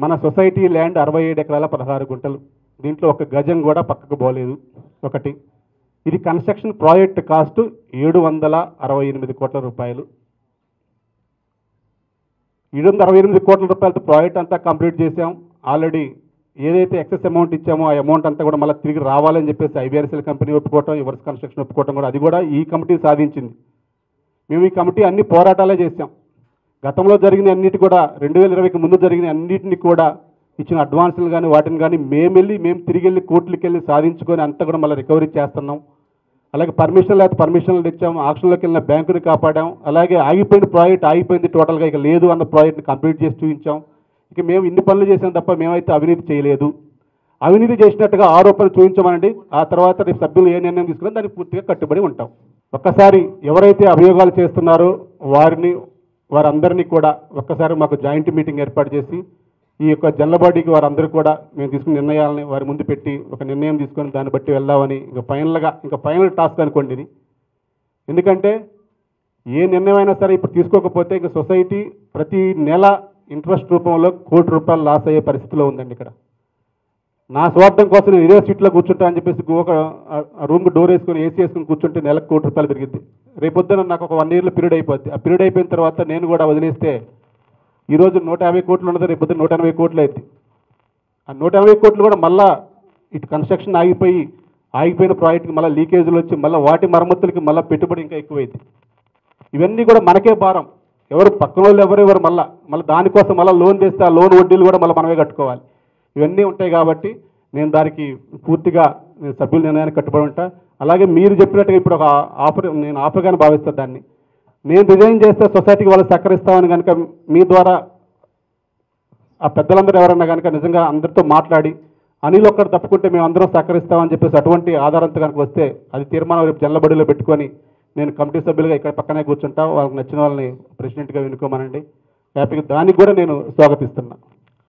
మన society land 67 ఎకరాల 16 గుంటలు. దీంట్లో ఒక గజం కూడా పక్కకు పోలేదు. ఒకటి, ఇది కన్స్ట్రక్షన్ ప్రాజెక్ట్ కాస్ట్ 768 కోట్ల రూపాయలు. 768 కోట్ల రూపాయలతో ప్రాజెక్ట్ అంతా కంప్లీట్ చేసాం. ఆల్రెడీ ఏదైతే ఎక్సెస్ అమౌంట్ ఇచ్చామో ఆ అమౌంట్ అంతా కూడా మళ్ళీ తిరిగి రావాలని చెప్పేసి ఐబీఆర్ఎస్ఎల్ కంపెనీ ఒప్పుకోవటం, యువర్స్ కన్స్ట్రక్షన్ ఒప్పుకోవటం కూడా అది కూడా ఈ కమిటీ సాధించింది. మేము ఈ కమిటీ అన్ని పోరాటాలే చేసాం. గతంలో జరిగిన అన్నిటి కూడా 2020కి ముందు జరిగిన అన్నిటిని కూడా ఇచ్చిన అడ్వాన్సులు కానీ వాటిని కానీ మేము తిరిగి వెళ్ళి కోర్టులకు వెళ్ళి సాధించుకొని అంతా కూడా మళ్ళీ రికవరీ చేస్తున్నాం. అలాగే పర్మిషన్లు తెచ్చాం, ఆక్షన్లోకి వెళ్ళిన బ్యాంకుని కాపాడాం. అలాగే ఆగిపోయిన ప్రాజెక్ట్ ఆగిపోయింది, టోటల్గా ఇక లేదు అన్న ప్రాజెక్ట్ని కంప్లీట్ చేసి చూపించాం. ఇక మేము ఇన్ని పనులు చేసాం తప్ప మేమైతే అవినీతి చేయలేదు. అవినీతి చేసినట్టుగా ఆరోపణ చూపించమనండి. ఆ తర్వాత రేపు సభ్యులు ఏ నిర్ణయం తీసుకున్నా దానికి పూర్తిగా కట్టుబడి ఉంటాం. ఒక్కసారి ఎవరైతే అభియోగాలు చేస్తున్నారో వారందరినీ కూడా ఒక్కసారి మాకు జాయింట్ మీటింగ్ ఏర్పాటు చేసి ఈ యొక్క జనరల్ బాడీకి వారందరూ కూడా మేము తీసుకున్న నిర్ణయాలని వారి ముందు పెట్టి ఒక నిర్ణయం తీసుకొని దాన్ని బట్టి వెళ్దామని ఇంకా ఫైనల్ టాస్క్ అనుకోండి ఇది. ఎందుకంటే ఏ నిర్ణయం అయినా సరే ఇప్పుడు తీసుకోకపోతే ఇంకా సొసైటీ ప్రతి నెల ఇంట్రెస్ట్ రూపంలో ₹1 కోటి లాస్ అయ్యే పరిస్థితిలో ఉందండి. ఇక్కడ నా స్వార్థం కోసం నేను ఇదే సీట్లో కూర్చుంటా అని చెప్పేసి ఒక రూమ్కి డోర్ వేసుకొని ఏసీ వేసుకొని కూర్చుంటే నెలకు ₹1 కోటి పెరిగింది. రేపొద్దున నాకు ఒక 1 ఇయర్లో పీరియడ్ అయిపోద్ది. ఆ పీరియడ్ అయిపోయిన తర్వాత నేను కూడా వదిలేస్తే ఈరోజు 150 కోట్లు ఉన్నది, రేపొద్దున 180 కోట్లు అయింది. ఆ 180 కోట్లు కూడా మళ్ళీ ఇటు కన్స్ట్రక్షన్ ఆగిపోయిన ప్రాజెక్ట్కి మళ్ళీ లీకేజీలు వచ్చి మళ్ళీ వాటి మరమ్మతులకి మళ్ళీ పెట్టుబడి ఇంకా ఎక్కువైంది. ఇవన్నీ కూడా మనకే భారం. ఎవరు పక్కన వాళ్ళు ఎవరు మళ్ళీ దానికోసం మళ్ళీ లోన్ తెస్తే ఆ లోన్ వడ్డీలు కూడా మళ్ళీ మనమే కట్టుకోవాలి. ఇవన్నీ ఉంటాయి కాబట్టి నేను దానికి పూర్తిగా నేను సభ్యుల నిర్ణయానికి కట్టుబడి ఉంటా. అలాగే మీరు చెప్పినట్టుగా ఇప్పుడు ఒక నేను ఆఫర్గానే భావిస్తాను దాన్ని. నేను రిజైన్ చేస్తే సొసైటీకి వాళ్ళు సహకరిస్తామని కనుక మీ ద్వారా ఆ పెద్దలందరూ ఎవరన్నా కనుక నిజంగా అందరితో మాట్లాడి అనిల్ ఒక్కడు తప్పుకుంటే మేము అందరం సహకరిస్తామని చెప్పేసి అటువంటి ఆధారంతో కనుక వస్తే అది తీర్మానం రేపు జనరల్ బాడీలో పెట్టుకొని నేను కమిటీ సభ్యులుగా ఇక్కడ పక్కనే కూర్చుంటా. వాళ్ళకి నచ్చిన వాళ్ళని ప్రెసిడెంట్గా ఎన్నుకోమనండి. హ్యాపీగా దానికి కూడా నేను స్వాగతిస్తున్నా.